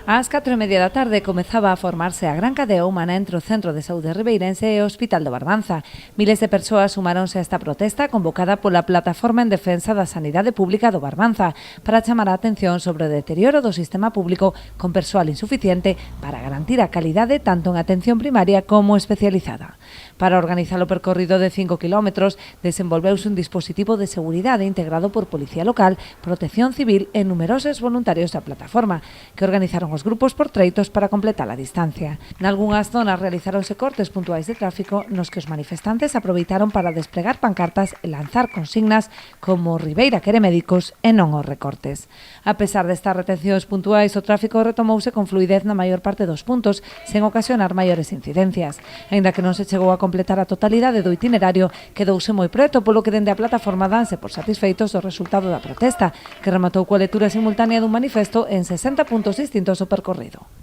Ás 4:30 da tarde comezaba a formarse a gran cadea humana entre o Centro de Saúde Ribeirense e o Hospital de Barbanza. Miles de persoas sumaronse a esta protesta convocada pola Plataforma en Defensa da Sanidade Pública do Barbanza para chamar a atención sobre o deterioro do sistema público con persoal insuficiente para garantir a calidade tanto en atención primaria como especializada. Para organizar o percorrido de 5 kilómetros, desenvolveuse un dispositivo de seguridade integrado por Policía Local, Protección Civil e numerosos voluntarios da plataforma, que organizaron os grupos por treitos para completar a distancia. Nalgunhas zonas realizáronse cortes puntuais de tráfico nos que os manifestantes aproveitaron para desplegar pancartas e lanzar consignas como Ribeira quere médicos e non os recortes. A pesar destas retencións puntuais, o tráfico retomouse con fluidez na maior parte dos puntos, sen ocasionar maiores incidencias. Aínda que non se chegou a completar a totalidade do itinerario, quedouse moi preto, polo que dende a plataforma danse por satisfeitos do resultado da protesta, que rematou coa lectura simultánea dun manifesto en 60 puntos distintos do percorrido.